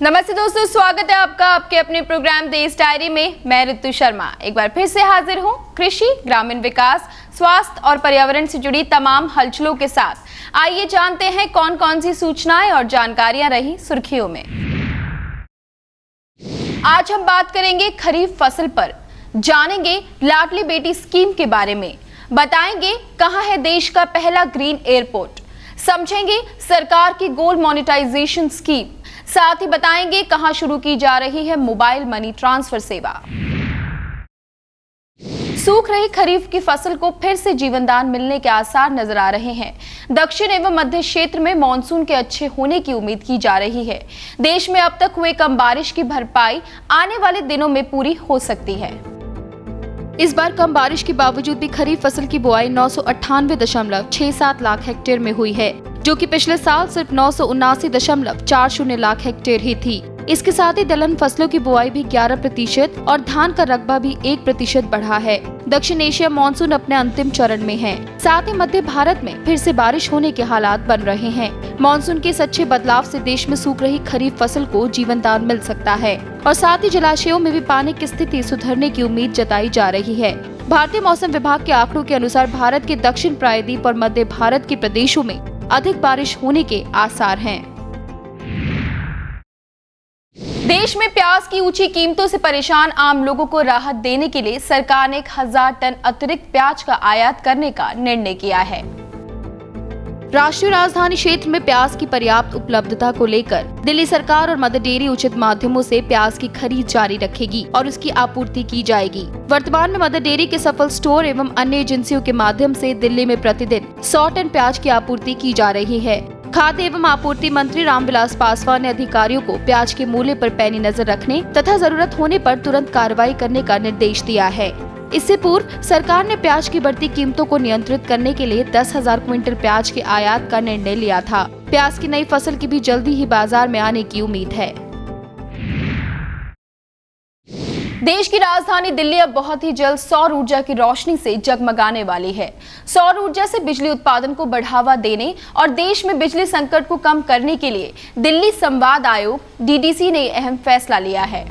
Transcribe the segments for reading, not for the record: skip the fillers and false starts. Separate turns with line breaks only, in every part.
नमस्ते दोस्तों, स्वागत है आपका आपके अपने प्रोग्राम देश डायरी में। मैं ऋतु शर्मा एक बार फिर से हाजिर हूं कृषि, ग्रामीण विकास, स्वास्थ्य और पर्यावरण से जुड़ी तमाम हलचलों के साथ। आइए जानते हैं कौन कौन सी सूचनाएं और जानकारियां रही सुर्खियों में। आज हम बात करेंगे खरीफ फसल पर, जानेंगे लाडली बेटी स्कीम के बारे में, बताएंगे कहां है देश का पहला ग्रीन एयरपोर्ट, समझेंगे सरकार की गोल्ड मोनेटाइजेशन स्कीम, साथ ही बताएंगे कहां शुरू की जा रही है मोबाइल मनी ट्रांसफर सेवा। सूख रही खरीफ की फसल को फिर से जीवनदान मिलने के आसार नजर आ रहे हैं। दक्षिण एवं मध्य क्षेत्र में मानसून के अच्छे होने की उम्मीद की जा रही है। देश में अब तक हुए कम बारिश की भरपाई आने वाले दिनों में पूरी हो सकती है। इस बार कम बारिश के बावजूद भी खरीफ फसल की बुआई 998.67 लाख हेक्टेयर में हुई है, जो कि पिछले साल सिर्फ 979.40 लाख हेक्टेयर ही थी। इसके साथ ही दलहन फसलों की बुआई भी 11% और धान का रकबा भी 1% बढ़ा है। दक्षिण एशिया मानसून अपने अंतिम चरण में है। साथ ही मध्य भारत में फिर से बारिश होने के हालात बन रहे हैं। मानसून के इस अच्छे बदलाव से देश में सूख रही खरीफ फसल को जीवनदान मिल सकता है और साथ ही जलाशयों में भी पानी की स्थिति सुधरने की उम्मीद जताई जा रही है। भारतीय मौसम विभाग के आंकड़ों के अनुसार भारत के दक्षिण प्रायद्वीप और मध्य भारत के प्रदेशों में अधिक बारिश होने के आसार हैं। देश में प्याज की ऊंची कीमतों से परेशान आम लोगों को राहत देने के लिए सरकार ने 1000 टन अतिरिक्त प्याज का आयात करने का निर्णय किया है। राष्ट्रीय राजधानी क्षेत्र में प्याज की पर्याप्त उपलब्धता को लेकर दिल्ली सरकार और मदर डेयरी उचित माध्यमों से प्याज की खरीद जारी रखेगी और उसकी आपूर्ति की जाएगी। वर्तमान में मदर डेयरी के सफल स्टोर एवं अन्य एजेंसियों के माध्यम से दिल्ली में प्रतिदिन 100 टन प्याज की आपूर्ति की जा रही है। खाद्य एवं आपूर्ति मंत्री रामविलास पासवान ने अधिकारियों को प्याज के मूल्य पर पैनी नजर रखने तथा जरूरत होने पर तुरंत कार्रवाई करने का निर्देश दिया है। इससे पूर्व सरकार ने प्याज की बढ़ती कीमतों को नियंत्रित करने के लिए 10,000 क्विंटल प्याज के आयात का निर्णय लिया था। प्याज की नई फसल की भी जल्दी ही बाजार में आने की उम्मीद है। देश की राजधानी दिल्ली अब बहुत ही जल्द सौर ऊर्जा की रोशनी से जगमगाने वाली है। सौर ऊर्जा से बिजली उत्पादन को बढ़ावा देने और देश में बिजली संकट को कम करने के लिए दिल्ली संवाद आयोग DDC ने अहम फैसला लिया है।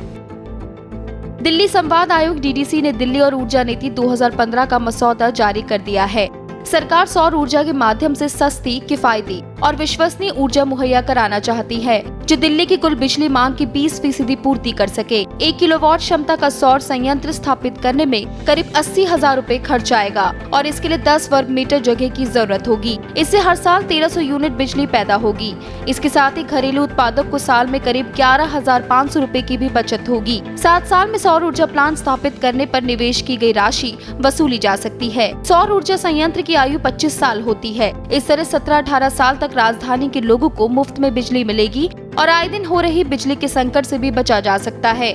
दिल्ली संवाद आयोग DDC ने दिल्ली और ऊर्जा नीति 2015 का मसौदा जारी कर दिया है। सरकार सौर ऊर्जा के माध्यम से सस्ती, किफायती और विश्वसनीय ऊर्जा मुहैया कराना चाहती है, जो दिल्ली की कुल बिजली मांग की 20% पूर्ति कर सके। 1 किलोवाट क्षमता का सौर संयंत्र स्थापित करने में करीब 80,000 रुपए खर्च आएगा और इसके लिए 10 वर्ग मीटर जगह की जरूरत होगी। इससे हर साल 1300 यूनिट बिजली पैदा होगी। इसके साथ ही घरेलू उत्पादक को साल में करीब 11,500 रुपए की भी बचत होगी। 7 साल में सौर ऊर्जा प्लांट स्थापित करने पर निवेश की गई राशि वसूली जा सकती है। सौर ऊर्जा संयंत्र की आयु 25 साल होती है। इस तरह 17-18 साल तक राजधानी के लोगों को मुफ्त में बिजली मिलेगी और आए दिन हो रही बिजली के संकट से भी बचा जा सकता है।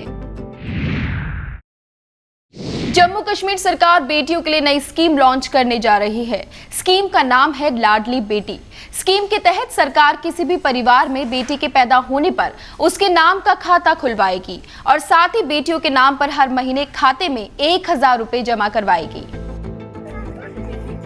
जम्मू कश्मीर सरकार बेटियों के लिए नई स्कीम लॉन्च करने जा रही है। स्कीम का नाम है लाडली बेटी। स्कीम के तहत सरकार किसी भी परिवार में बेटी के पैदा होने पर उसके नाम का खाता खुलवाएगी और साथ ही बेटियों के नाम पर हर महीने खाते में 1000 रुपए जमा करवाएगी।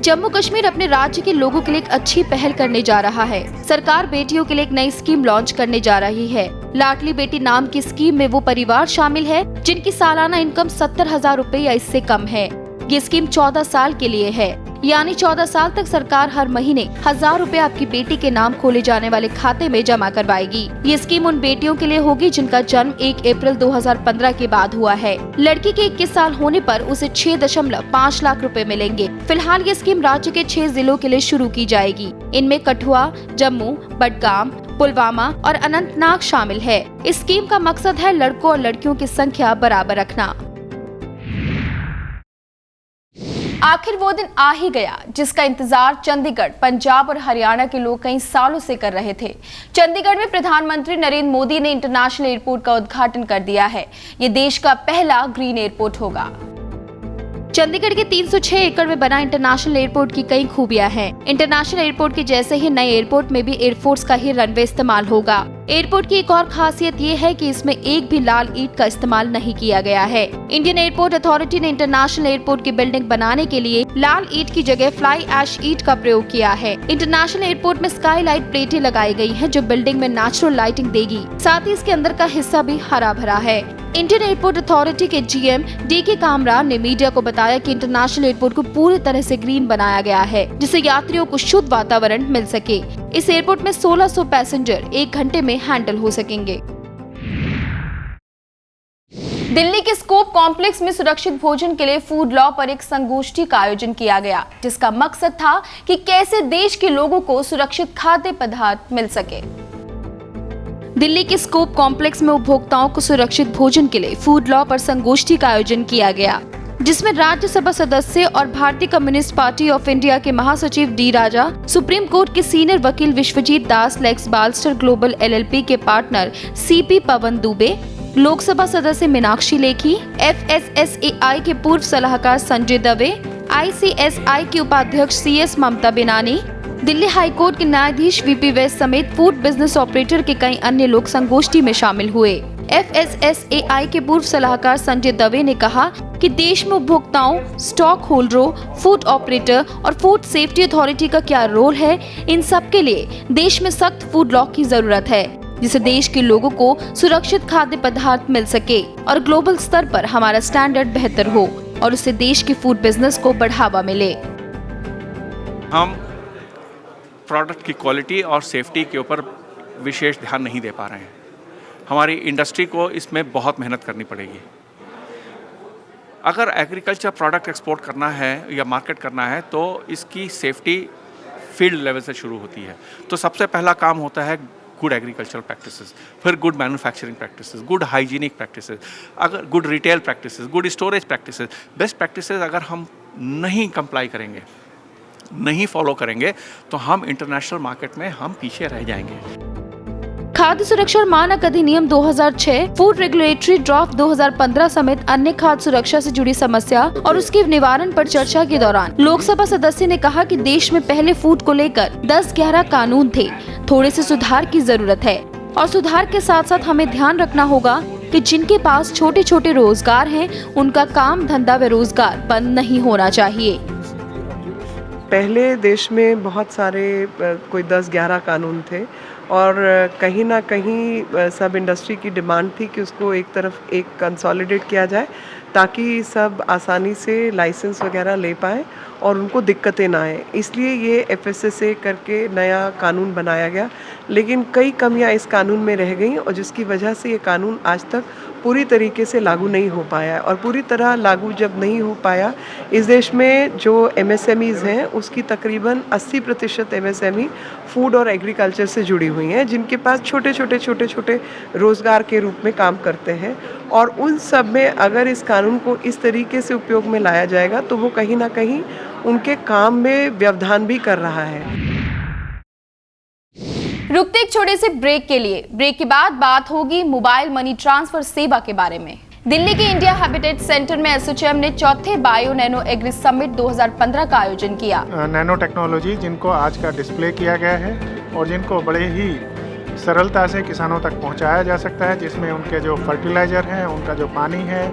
जम्मू कश्मीर अपने राज्य के लोगों के लिए एक अच्छी पहल करने जा रहा है। सरकार बेटियों के लिए एक नई स्कीम लॉन्च करने जा रही है। लाडली बेटी नाम की स्कीम में वो परिवार शामिल है जिनकी सालाना इनकम 70,000 रुपए या इससे कम है। ये स्कीम 14 साल के लिए है, यानी 14 साल तक सरकार हर महीने 1000 रुपए आपकी बेटी के नाम खोले जाने वाले खाते में जमा करवाएगी। ये स्कीम उन बेटियों के लिए होगी जिनका जन्म 1 अप्रैल 2015 के बाद हुआ है। लड़की के 21 साल होने पर उसे 6.5 लाख रुपए मिलेंगे। फिलहाल ये स्कीम राज्य के 6 जिलों के लिए शुरू की जाएगी। इनमें कठुआ, जम्मू, बडगाम, पुलवामा और अनंतनाग शामिल है। इस स्कीम का मकसद है लड़कों और लड़कियों की संख्या बराबर रखना। आखिर वो दिन आ ही गया जिसका इंतजार चंडीगढ़, पंजाब और हरियाणा के लोग कई सालों से कर रहे थे। चंडीगढ़ में प्रधानमंत्री नरेंद्र मोदी ने इंटरनेशनल एयरपोर्ट का उद्घाटन कर दिया है। ये देश का पहला ग्रीन एयरपोर्ट होगा। चंडीगढ़ के 306 एकड़ में बना इंटरनेशनल एयरपोर्ट की कई खूबियां हैं। इंटरनेशनल एयरपोर्ट के जैसे ही नए एयरपोर्ट में भी एयरफोर्स का ही रनवे इस्तेमाल होगा। एयरपोर्ट की एक और खासियत ये है कि इसमें एक भी लाल ईंट का इस्तेमाल नहीं किया गया है। इंडियन एयरपोर्ट अथॉरिटी ने इंटरनेशनल एयरपोर्ट की बिल्डिंग बनाने के लिए लाल ईंट की जगह फ्लाई ऐश ईंट का प्रयोग किया है। इंटरनेशनल एयरपोर्ट में स्काई लाइट प्लेटें लगाई गई हैं जो बिल्डिंग में नेचुरल लाइटिंग देगी। साथ ही इसके अंदर का हिस्सा भी हरा भरा है। इंडियन एयरपोर्ट अथॉरिटी के जीएम DK कामरा ने मीडिया को बताया कि इंटरनेशनल एयरपोर्ट को पूरी तरह से ग्रीन बनाया गया है, जिससे यात्रियों को शुद्ध वातावरण मिल सके। इस एयरपोर्ट में 1600 पैसेंजर 1 घंटे में हैंडल हो सकेंगे। दिल्ली के स्कोप कॉम्प्लेक्स में सुरक्षित भोजन के लिए फूड लॉ पर एक संगोष्ठी का आयोजन किया गया, जिसका मकसद था कि कैसे देश के लोगों को सुरक्षित खाद्य पदार्थ मिल सके। दिल्ली के स्कोप कॉम्प्लेक्स में उपभोक्ताओं को सुरक्षित भोजन के लिए फूड लॉ पर संगोष्ठी का आयोजन किया गया, जिसमें राज्यसभा सदस्य और भारतीय कम्युनिस्ट पार्टी ऑफ इंडिया के महासचिव D राजा, सुप्रीम कोर्ट के सीनियर वकील विश्वजीत दास, लेक्स बाल्स्टर ग्लोबल LLP के पार्टनर CP पवन दुबे, लोकसभा सदस्य मीनाक्षी लेखी, FSSAI के पूर्व सलाहकार संजय दवे, ICSI की उपाध्यक्ष CS ममता बेनानी, दिल्ली हाईकोर्ट के न्यायाधीश VP वैस समेत फूड बिजनेस ऑपरेटर के कई अन्य लोग संगोष्ठी में शामिल हुए। FSSAI के पूर्व सलाहकार संजय दवे ने कहा कि देश में उपभोक्ताओं, स्टॉक होल्डरों, फूड ऑपरेटर और फूड सेफ्टी अथॉरिटी का क्या रोल है, इन सब के लिए देश में सख्त फूड लॉ की जरूरत है, जिससे देश के लोगों को सुरक्षित खाद्य पदार्थ मिल सके और ग्लोबल स्तर पर हमारा स्टैंडर्ड बेहतर हो और उससे देश के फूड बिजनेस को बढ़ावा मिले।
हम प्रोडक्ट की क्वालिटी और सेफ्टी के ऊपर विशेष ध्यान नहीं दे पा रहे हैं। हमारी इंडस्ट्री को इसमें बहुत मेहनत करनी पड़ेगी। अगर एग्रीकल्चर प्रोडक्ट एक्सपोर्ट करना है या मार्केट करना है तो इसकी सेफ्टी फील्ड लेवल से शुरू होती है। तो सबसे पहला काम होता है गुड एग्रीकल्चरल प्रैक्टिसेस, फिर good manufacturing practices, good hygienic practices, अगर good retail practices, good storage practices, best practices अगर हम नहीं कंप्लाई करेंगे, नहीं फॉलो करेंगे तो हम इंटरनेशनल मार्केट में हम पीछे रह जाएंगे।
खाद्य सुरक्षा और मानक अधिनियम 2006, फूड रेगुलेटरी ड्राफ्ट 2015 समेत अन्य खाद्य सुरक्षा से जुड़ी समस्या और उसके निवारण पर चर्चा के दौरान लोकसभा सदस्य ने कहा कि देश में पहले फूड को लेकर 10-11 कानून थे, थोड़े से सुधार की जरूरत है और सुधार के साथ साथ हमें ध्यान रखना होगा कि जिनके पास छोटे छोटे रोजगार हैं, उनका काम धंधा व रोजगार बंद नहीं होना चाहिए।
पहले देश में बहुत सारे कोई 10-11 कानून थे और कहीं ना कहीं सब इंडस्ट्री की डिमांड थी कि उसको एक तरफ एक कंसोलिडेट किया जाए ताकि सब आसानी से लाइसेंस वगैरह ले पाएँ और उनको दिक्कतें ना आए। इसलिए ये FSSA करके नया कानून बनाया गया, लेकिन कई कमियां इस कानून में रह गई और जिसकी वजह से ये कानून आज तक पूरी तरीके से लागू नहीं हो पाया। और पूरी तरह लागू जब नहीं हो पाया, इस देश में जो MSMEs हैं उसकी तकरीबन 80% MSME फूड और एग्रीकल्चर से जुड़ी हुई हैं, जिनके पास छोटे छोटे रोज़गार के रूप में काम करते हैं। और उन सब में अगर इस कानून को इस तरीके से उपयोग में लाया जाएगा तो वो कहीं ना कहीं उनके काम में व्यवधान भी कर रहा है।
रुकते एक छोटे से ब्रेक के लिए। ब्रेक के बाद बात होगी मोबाइल मनी ट्रांसफर सेवा के बारे में। दिल्ली के इंडिया हैबिटेट सेंटर में एसोचैम ने चौथे बायो नैनो एग्री समिट 2015 का आयोजन किया।
नैनो टेक्नोलॉजी जिनको आज का डिस्प्ले किया गया है और जिनको बड़े ही सरलता से किसानों तक पहुंचाया जा सकता है, जिसमें उनके जो फर्टिलाइज़र हैं, उनका जो पानी है,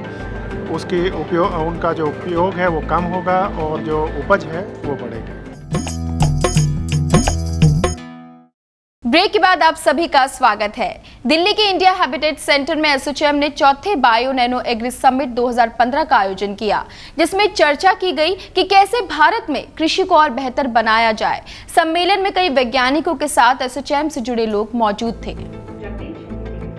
उनका जो उपयोग है वो कम होगा और जो उपज है वो बढ़ेगी।
ब्रेक के बाद आप सभी का स्वागत है। दिल्ली के इंडिया हैबिटेट सेंटर में एसोचैम ने चौथे बायो नैनो एग्री समिट 2015 का आयोजन किया, जिसमें चर्चा की गई कि कैसे भारत में कृषि को और बेहतर बनाया जाए। सम्मेलन में कई वैज्ञानिकों के साथ एसोचैम से जुड़े लोग मौजूद थे।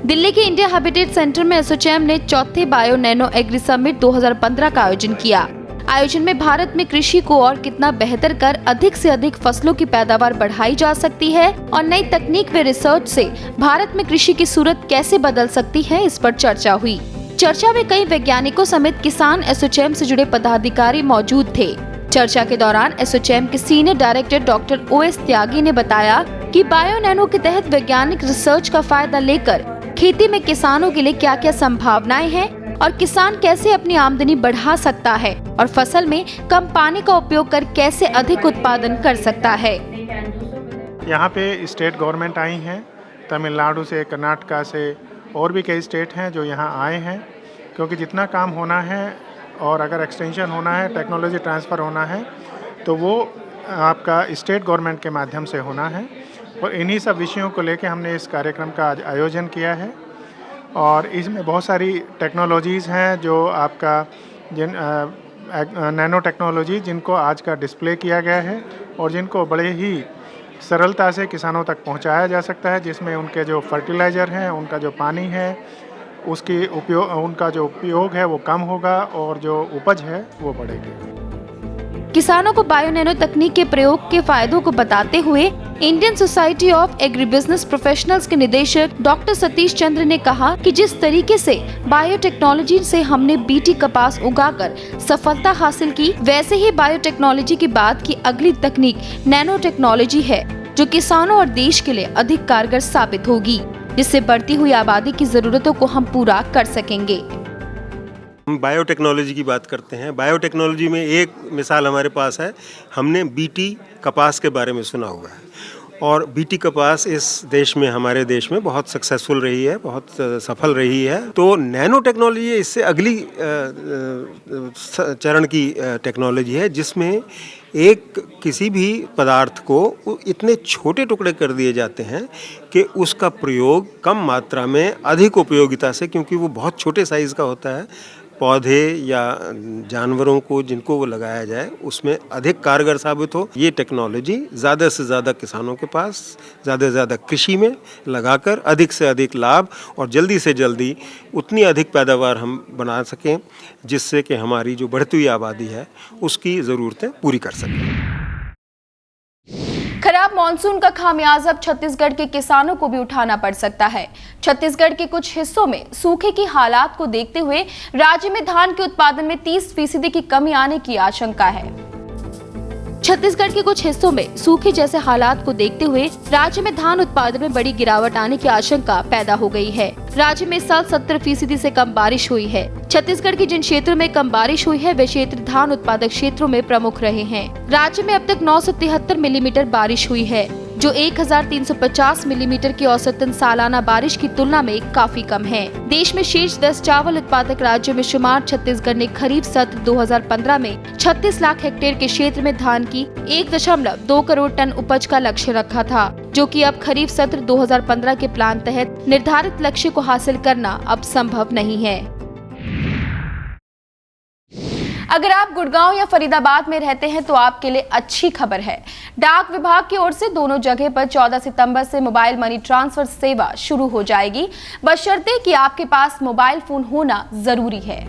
दिल्ली के इंडिया हैबिटेट सेंटर में एसोचैम ने चौथे बायो नैनो एग्री समिट 2015 का आयोजन किया। आयोजन में भारत में कृषि को और कितना बेहतर कर अधिक से अधिक फसलों की पैदावार बढ़ाई जा सकती है और नई तकनीक व रिसर्च से भारत में कृषि की सूरत कैसे बदल सकती है, इस पर चर्चा हुई। चर्चा में कई वैज्ञानिकों समेत किसान एसोचैम से जुड़े पदाधिकारी मौजूद थे। चर्चा के दौरान एसोचैम के सीनियर डायरेक्टर डॉक्टर OS त्यागी ने बताया कि बायो नैनो के तहत वैज्ञानिक रिसर्च का फायदा लेकर खेती में किसानों के लिए क्या क्या संभावनाएं हैं और किसान कैसे अपनी आमदनी बढ़ा सकता है और फसल में कम पानी का उपयोग कर कैसे अधिक उत्पादन कर सकता है।
यहाँ पे स्टेट गवर्नमेंट आई हैं, तमिलनाडु से, कर्नाटका से और भी कई स्टेट हैं जो यहाँ आए हैं, क्योंकि जितना काम होना है और अगर एक्सटेंशन होना है, टेक्नोलॉजी ट्रांसफ़र होना है, तो वो आपका स्टेट गवर्नमेंट के माध्यम से होना है। और इन्हीं सब विषयों को लेके हमने इस कार्यक्रम का आज आयोजन किया है। और इसमें बहुत सारी टेक्नोलॉजीज़ हैं जो आपका नैनो टेक्नोलॉजी, जिनको आज का डिस्प्ले किया गया है और जिनको बड़े ही सरलता से किसानों तक पहुंचाया जा सकता है, जिसमें उनके जो फर्टिलाइज़र हैं, उनका जो पानी है, उनका जो उपयोग है वो कम होगा और जो उपज है वो बढ़ेगी।
किसानों को बायो नैनो तकनीक के प्रयोग के फायदों को बताते हुए Indian society of agri business professionals के निदेशक डॉक्टर सतीश चंद्र ने कहा कि जिस तरीके से बायोटेक्नोलॉजी से हमने बीटी कपास उगाकर सफलता हासिल की, वैसे ही बायोटेक्नोलॉजी की बात की अगली तकनीक नैनो टेक्नोलॉजी है, जो किसानों और देश के लिए अधिक कारगर साबित होगी, जिससे बढ़ती हुई आबादी की जरूरतों को हम पूरा कर सकेंगे।
हम बायोटेक्नोलॉजी की बात करते हैं। बायोटेक्नोलॉजी में एक मिसाल हमारे पास है, हमने बीटी कपास के बारे में सुना हुआ है और बीटी कपास इस देश में, हमारे देश में बहुत सक्सेसफुल रही है, बहुत सफल रही है। तो नैनो टेक्नोलॉजी इससे अगली चरण की टेक्नोलॉजी है, जिसमें किसी भी पदार्थ को इतने छोटे टुकड़े कर दिए जाते हैं कि उसका प्रयोग कम मात्रा में अधिक उपयोगिता से, क्योंकि वो बहुत छोटे साइज़ का होता है, पौधे या जानवरों को जिनको वो लगाया जाए उसमें अधिक कारगर साबित हो। ये टेक्नोलॉजी ज़्यादा से ज़्यादा किसानों के पास, ज़्यादा से ज़्यादा कृषि में लगाकर अधिक से अधिक लाभ और जल्दी से जल्दी उतनी अधिक पैदावार हम बना सकें, जिससे कि हमारी जो बढ़ती हुई आबादी है उसकी ज़रूरतें पूरी कर सकें।
खराब मानसून का खामियाजा अब छत्तीसगढ़ के किसानों को भी उठाना पड़ सकता है। छत्तीसगढ़ के कुछ हिस्सों में सूखे की हालात को देखते हुए राज्य में धान के उत्पादन में 30% की कमी आने की आशंका है। छत्तीसगढ़ के कुछ हिस्सों में सूखे जैसे हालात को देखते हुए राज्य में धान उत्पादन में बड़ी गिरावट आने की आशंका पैदा हो गई है। राज्य में इस साल 70% से कम बारिश हुई है। छत्तीसगढ़ की जिन क्षेत्रों में कम बारिश हुई है, वे क्षेत्र धान उत्पादक क्षेत्रों में प्रमुख रहे हैं। राज्य में अब तक 973 मिलीमीटर बारिश हुई है, जो 1350 मिलीमीटर की औसतन सालाना बारिश की तुलना में काफी कम है। देश में शीर्ष 10 चावल उत्पादक राज्यों में शुमार छत्तीसगढ़ ने खरीफ सत्र 2015 में 36 लाख हेक्टेयर के क्षेत्र में धान की 1.2 करोड़ टन उपज का लक्ष्य रखा था, जो कि अब खरीफ सत्र 2015 के प्लान तहत निर्धारित लक्ष्य को हासिल करना अब संभव नहीं है। अगर आप गुड़गांव या फरीदाबाद में रहते हैं तो आपके लिए अच्छी खबर है। डाक विभाग की ओर से दोनों जगह पर 14 सितंबर से मोबाइल मनी ट्रांसफर सेवा शुरू हो जाएगी, बशर्ते कि आपके पास मोबाइल फोन होना जरूरी है।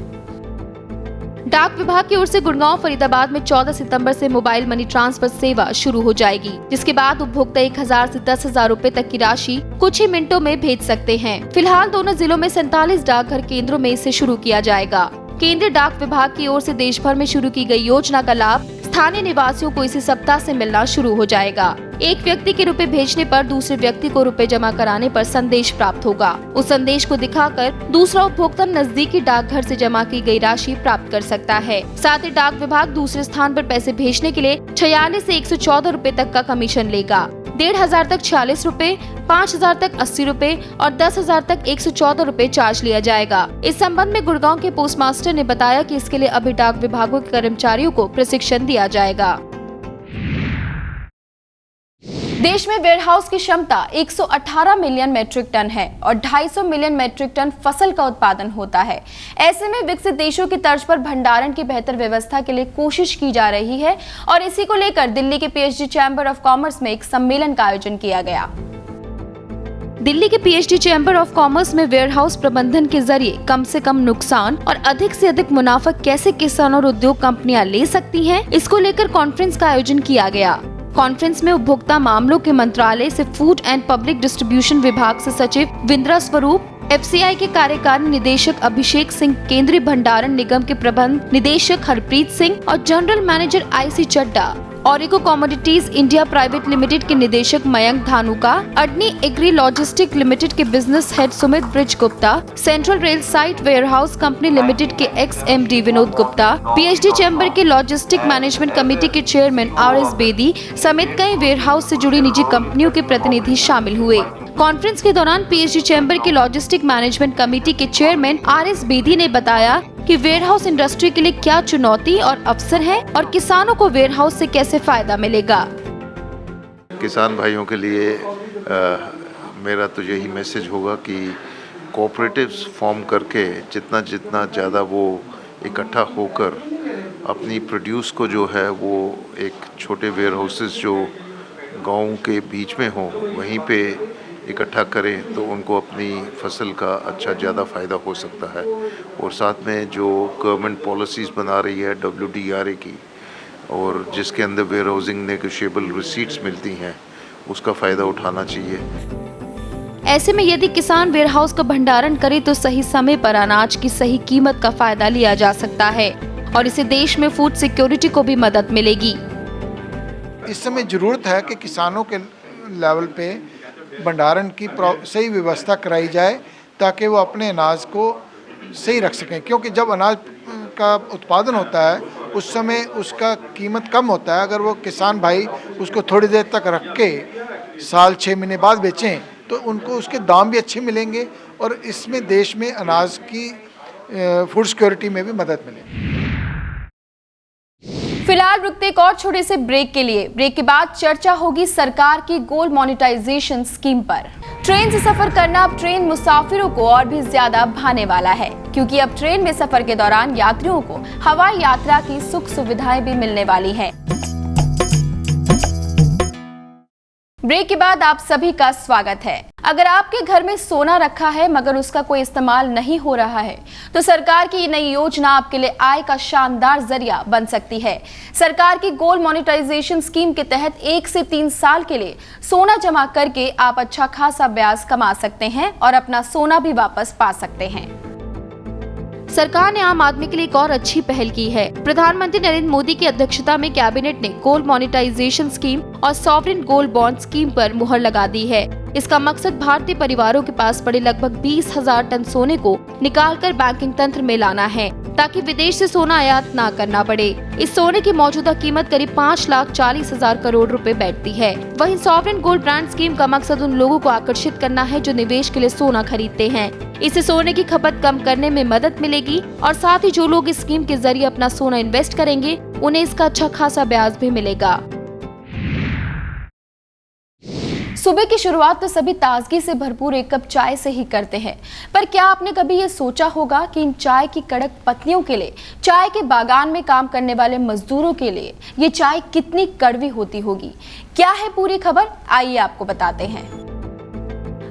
डाक विभाग की ओर से गुड़गांव फरीदाबाद में 14 सितंबर से मोबाइल मनी ट्रांसफर सेवा शुरू हो जाएगी, जिसके बाद उपभोक्ता 1000 से 10,000 रूपए तक की राशि कुछ ही मिनटों में भेज सकते हैं। फिलहाल दोनों जिलों में 47 डाकघर केंद्रों में इसे शुरू किया जाएगा। केंद्रीय डाक विभाग की ओर से देश भर में शुरू की गई योजना का लाभ स्थानीय निवासियों को इसी सप्ताह से मिलना शुरू हो जाएगा। एक व्यक्ति के रुपए भेजने पर दूसरे व्यक्ति को रुपए जमा कराने पर संदेश प्राप्त होगा। उस संदेश को दिखाकर दूसरा उपभोक्ता नजदीकी डाकघर से जमा की गई राशि प्राप्त कर सकता है। साथ ही डाक विभाग दूसरे स्थान पर पैसे भेजने के लिए 46 से 114 रूपए तक का कमीशन लेगा। 1,500 तक 46 रूपए, 5,000 तक 80 रूपए और 10,000 तक 114 रूपए चार्ज लिया जाएगा। इस संबंध में गुड़गांव के पोस्ट मास्टर ने बताया कि इसके लिए अभी डाक विभागों के कर्मचारियों को प्रशिक्षण दिया जाएगा। देश में वेयरहाउस की क्षमता 118 मिलियन मैट्रिक टन है और 250 मिलियन मैट्रिक टन फसल का उत्पादन होता है। ऐसे में विकसित देशों की तर्ज पर भंडारण की बेहतर व्यवस्था के लिए कोशिश की जा रही है और इसी को लेकर दिल्ली के पीएचडी चैम्बर ऑफ कॉमर्स में एक सम्मेलन का आयोजन किया गया। दिल्ली के पीएचडी चैम्बर ऑफ कॉमर्स में वेयरहाउस प्रबंधन के जरिए कम से कम नुकसान और अधिक से अधिक मुनाफा कैसे किसान और उद्योग कंपनियां ले सकती हैं, इसको लेकर कॉन्फ्रेंस का आयोजन किया गया। कॉन्फ्रेंस में उपभोक्ता मामलों के मंत्रालय से फूड एंड पब्लिक डिस्ट्रीब्यूशन विभाग से सचिव विंद्रा स्वरूप, FCI के कार्यकारी निदेशक अभिषेक सिंह, केंद्रीय भंडारण निगम के प्रबंध निदेशक हरप्रीत सिंह और general manager IC Chadda, Origo commodities India private limited के निदेशक Mayank Dhanuka, Adani agri logistic limited के business head Sumit Brij Gupta, central rail side warehouse company limited के XMD Vinod Gupta, PhD chamber के लॉजिस्टिक मैनेजमेंट कमेटी के चेयरमैन RS बेदी समेत कई वेयरहाउस से जुड़ी निजी कंपनियों के प्रतिनिधि शामिल हुए।
कॉन्फ्रेंस के दौरान पीएचडी चैम्बर के लॉजिस्टिक मैनेजमेंट कमेटी के चेयरमैन आरएस बेदी ने बताया कि वेयरहाउस इंडस्ट्री के लिए क्या चुनौती और अवसर है और किसानों को वेयरहाउस से कैसे फायदा मिलेगा।
किसान भाइयों के लिए मेरा तो यही मैसेज होगा कि कोऑपरेटिव्स फॉर्म करके जितना ज़्यादा वो इकट्ठा होकर अपनी प्रोड्यूस को जो है वो एक छोटे वेयर हाउसेस जो गाँव के बीच में हों वहीं पे इकट्ठा करें तो उनको अपनी फसल का अच्छा ज़्यादा फ़ायदा हो सकता है। और साथ में जो गवर्नमेंट पॉलिसीज़ बना रही है WDRA की और जिसके अंदर वेयर हाउसिंग नेगोशिएबल रिसीट्स मिलती हैं उसका फ़ायदा उठाना चाहिए।
ऐसे में यदि किसान वेयरहाउस का भंडारण करे तो सही समय पर अनाज की सही कीमत का फायदा लिया जा सकता है और इससे देश में फूड सिक्योरिटी को भी मदद मिलेगी।
इस समय ज़रूरत है कि किसानों के लेवल पे भंडारण की सही व्यवस्था कराई जाए ताकि वो अपने अनाज को सही रख सकें, क्योंकि जब अनाज का उत्पादन होता है उस समय उसका कीमत कम होता है। अगर वो किसान भाई उसको थोड़ी देर तक रख के साल 6 महीने बाद बेचें तो उनको उसके दाम भी अच्छे मिलेंगे और इसमें देश में अनाज की फूड सिक्योरिटी में भी मदद मिलेगी।
फिलहाल रुकते एक और छोटे से ब्रेक के लिए। ब्रेक के बाद चर्चा होगी सरकार की गोल्ड मोनेटाइजेशन स्कीम पर। ट्रेन से सफर करना अब ट्रेन मुसाफिरों को और भी ज्यादा भाने वाला है, क्योंकि अब ट्रेन में सफर के दौरान यात्रियों को हवाई यात्रा की सुख सुविधाएं भी मिलने वाली हैं। ब्रेक के बाद आप सभी का स्वागत है। अगर आपके घर में सोना रखा है मगर उसका कोई इस्तेमाल नहीं हो रहा है तो सरकार की नई योजना आपके लिए आय का शानदार जरिया बन सकती है। सरकार की गोल्ड मोनेटाइजेशन स्कीम के तहत 1 से 3 साल के लिए सोना जमा करके आप अच्छा खासा ब्याज कमा सकते हैं और अपना सोना भी वापस पा सकते हैं।
सरकार ने आम आदमी के लिए एक और अच्छी पहल की है। प्रधानमंत्री नरेंद्र मोदी की अध्यक्षता में कैबिनेट ने गोल्ड मोनेटाइजेशन स्कीम और सॉवरेन गोल्ड बॉन्ड स्कीम पर मुहर लगा दी है। इसका मकसद भारतीय परिवारों के पास पड़े लगभग 20,000 टन सोने को निकालकर बैंकिंग तंत्र में लाना है ताकि विदेश से सोना आयात न करना पड़े। इस सोने की मौजूदा कीमत करीब 5,40,000 करोड़ रुपए बैठती है। वहीं सॉवरेन गोल्ड बॉन्ड स्कीम का मकसद उन लोगों को आकर्षित करना है जो निवेश के लिए सोना खरीदते हैं। इससे सोने की खपत कम करने में मदद मिलेगी और साथ ही जो लोग इस स्कीम के जरिए अपना सोना इन्वेस्ट करेंगे उन्हें इसका अच्छा खासा ब्याज भी मिलेगा।
सुबह की शुरुआत तो सभी ताजगी से भरपूर एक कप चाय से ही करते हैं, पर क्या आपने कभी ये सोचा होगा कि इन चाय की कड़क पत्तियों के लिए, चाय के बागान में काम करने वाले मजदूरों के लिए ये चाय कितनी कड़वी होती होगी? क्या है पूरी खबर, आइए आपको बताते हैं।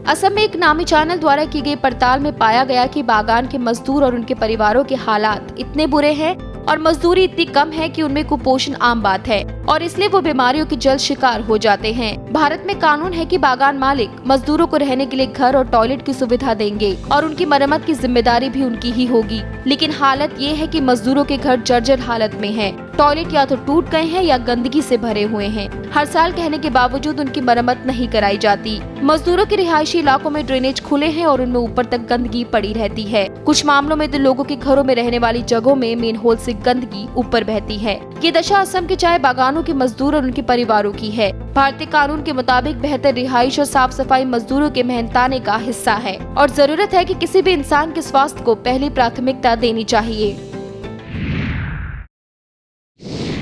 असम में एक नामी चैनल द्वारा की गई पड़ताल में पाया गया कि बागान के मजदूर और उनके परिवारों के हालात इतने बुरे हैं और मजदूरी इतनी कम है कि उनमें कुपोषण आम बात है और इसलिए वो बीमारियों के जल्द शिकार हो जाते हैं। भारत में कानून है कि बागान मालिक मजदूरों को रहने के लिए घर और टॉयलेट की सुविधा देंगे और उनकी मरम्मत की जिम्मेदारी भी उनकी ही होगी, लेकिन हालत ये है कि मजदूरों के घर जर्जर हालत में है। टॉयलेट या तो टूट गए हैं या गंदगी से भरे हुए हैं। हर साल कहने के बावजूद उनकी मरम्मत नहीं कराई जाती। मजदूरों के रिहायशी इलाकों में ड्रेनेज खुले हैं और उनमें ऊपर तक गंदगी पड़ी रहती है। कुछ मामलों में तो लोगों के घरों में रहने वाली जगहों में मेन होल से गंदगी ऊपर बहती है। ये दशा असम के चाय बागानों के मजदूर और उनके परिवारों की है। भारतीय कानून के मुताबिक बेहतर रिहाइश और साफ सफाई मजदूरों के मेहनताने का हिस्सा है और जरूरत है कि किसी भी इंसान के स्वास्थ्य को पहली प्राथमिकता देनी चाहिए।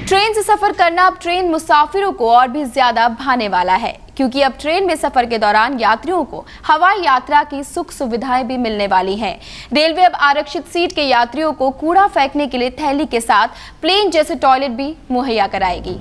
ट्रेन से सफर करना अब ट्रेन मुसाफिरों को और भी ज्यादा भाने वाला है, क्योंकि अब ट्रेन में सफर के दौरान यात्रियों को हवाई यात्रा की सुख सुविधाएं भी मिलने वाली हैं। रेलवे अब आरक्षित सीट के यात्रियों को कूड़ा फेंकने के लिए थैली के साथ प्लेन जैसे टॉयलेट भी मुहैया कराएगी।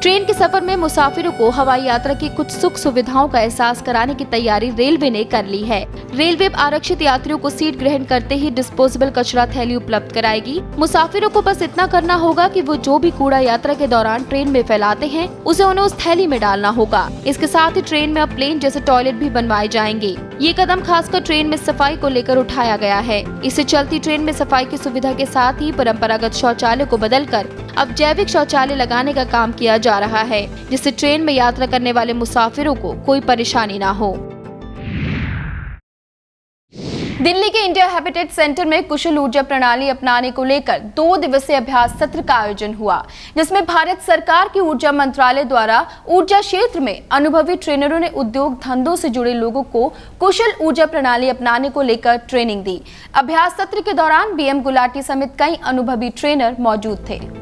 ट्रेन के सफर में मुसाफिरों को हवाई यात्रा की कुछ सुख सुविधाओं का एहसास कराने की तैयारी रेलवे ने कर ली है। रेलवे आरक्षित यात्रियों को सीट ग्रहण करते ही डिस्पोजेबल कचरा थैली उपलब्ध कराएगी। मुसाफिरों को बस इतना करना होगा कि वो जो भी कूड़ा यात्रा के दौरान ट्रेन में फैलाते हैं उसे उन्हें उस थैली में डालना होगा। इसके साथ ही ट्रेन में अब प्लेन जैसे टॉयलेट भी बनवाए जाएंगे। ये कदम खासकर ट्रेन में सफाई को लेकर उठाया गया है। इससे चलती ट्रेन में सफाई की सुविधा के साथ ही परंपरागत शौचालय को बदलकर अब जैविक शौचालय लगाने का काम किया जा रहा है, जिससे ट्रेन में यात्रा करने वाले मुसाफिरों को कोई परेशानी ना हो।
दिल्ली के इंडिया हैबिटेट सेंटर में कुशल ऊर्जा प्रणाली अपनाने को लेकर 2 दिवसीय अभ्यास सत्र का आयोजन हुआ, जिसमें भारत सरकार की ऊर्जा मंत्रालय द्वारा ऊर्जा क्षेत्र में अनुभवी ट्रेनरों ने उद्योग धंधों से जुड़े लोगों को कुशल ऊर्जा प्रणाली अपनाने को लेकर ट्रेनिंग दी। अभ्यास सत्र के दौरान बीएम गुलाटी समेत कई अनुभवी ट्रेनर मौजूद थे।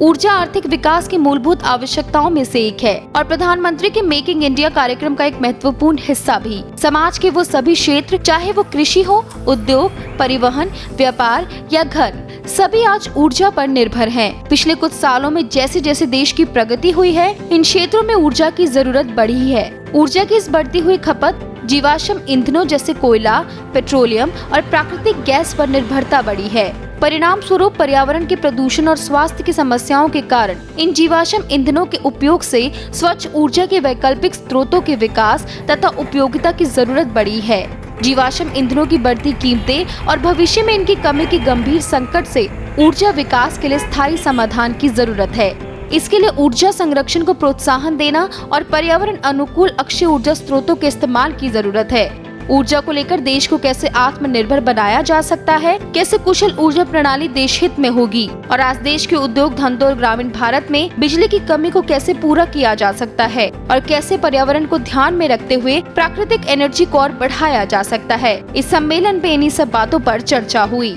ऊर्जा आर्थिक विकास की मूलभूत आवश्यकताओं में से एक है और प्रधानमंत्री के मेकिंग इंडिया कार्यक्रम का एक महत्वपूर्ण हिस्सा भी। समाज के वो सभी क्षेत्र, चाहे वो कृषि हो, उद्योग, परिवहन, व्यापार या घर, सभी आज ऊर्जा पर निर्भर हैं। पिछले कुछ सालों में जैसे जैसे देश की प्रगति हुई है, इन क्षेत्रों में ऊर्जा की जरूरत बढ़ी है। ऊर्जा की इस बढ़ती हुई खपत, जीवाश्म ईंधनों जैसे कोयला, पेट्रोलियम और प्राकृतिक गैस पर निर्भरता बढ़ी है। परिणाम स्वरूप पर्यावरण के प्रदूषण और स्वास्थ्य की समस्याओं के कारण इन जीवाश्म ईंधनों के उपयोग से स्वच्छ ऊर्जा के वैकल्पिक स्रोतों के विकास तथा उपयोगिता की जरूरत बढ़ी है। जीवाश्म ईंधनों की बढ़ती कीमतें और भविष्य में इनकी कमी की गंभीर संकट से ऊर्जा विकास के लिए स्थायी समाधान की जरूरत है। इसके लिए ऊर्जा संरक्षण को प्रोत्साहन देना और पर्यावरण अनुकूल अक्षय ऊर्जा स्रोतों के इस्तेमाल की जरूरत है। ऊर्जा को लेकर देश को कैसे आत्मनिर्भर बनाया जा सकता है, कैसे कुशल ऊर्जा प्रणाली देश हित में होगी और आज देश के उद्योग धंधों और ग्रामीण भारत में बिजली की कमी को कैसे पूरा किया जा सकता है और कैसे पर्यावरण को ध्यान में रखते हुए प्राकृतिक एनर्जी को और बढ़ाया जा सकता है। इस सम्मेलन में इन्हीं सब बातों पर चर्चा हुई।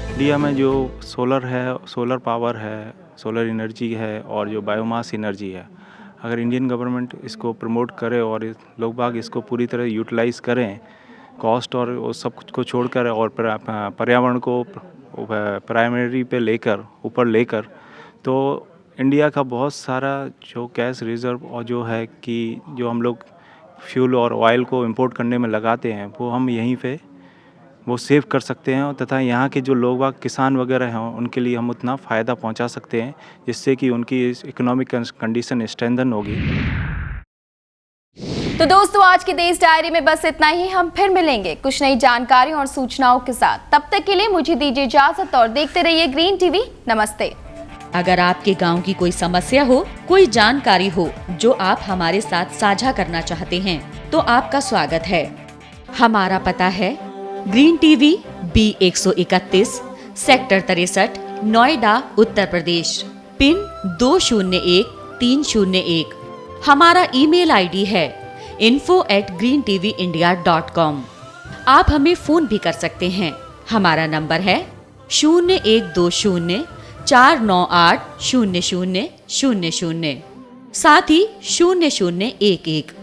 इंडिया में जो सोलर है, सोलर पावर है, सोलर एनर्जी है और जो बायोमास एनर्जी है, अगर इंडियन गवर्नमेंट इसको प्रमोट करे और लोग बाग इसको पूरी तरह यूटिलाइज़ करें, कॉस्ट और वो सब कुछ को छोड़कर और पर्यावरण को प्राइमरी पे लेकर ऊपर लेकर, तो इंडिया का बहुत सारा जो गैस रिजर्व और जो है कि जो हम लोग फ्यूल और ऑयल को इंपोर्ट करने में लगाते हैं, वो हम यहीं पे वो सेव कर सकते हैं तथा यहाँ के जो लोग बाग किसान वगैरह हैं उनके लिए हम उतना फ़ायदा पहुँचा सकते हैं जिससे कि उनकी इकोनॉमिक कंडीशन स्ट्रेंथन होगी।
तो दोस्तों, आज की देश डायरी में बस इतना ही। हम फिर मिलेंगे कुछ नई जानकारियों और सूचनाओं के साथ। तब तक के लिए मुझे दीजिए इजाजत और देखते रहिए ग्रीन टीवी। नमस्ते।
अगर आपके गांव की कोई समस्या हो, कोई जानकारी हो जो आप हमारे साथ साझा करना चाहते हैं, तो आपका स्वागत है। हमारा पता है green TV B131 sector 63 Noida Uttar Pradesh, pin 201301। हमारा ईमेल आईडी है info@greentvindia.com। आप हमें फोन भी कर सकते हैं। हमारा नंबर है 0120 498 0000, साथ ही 0011।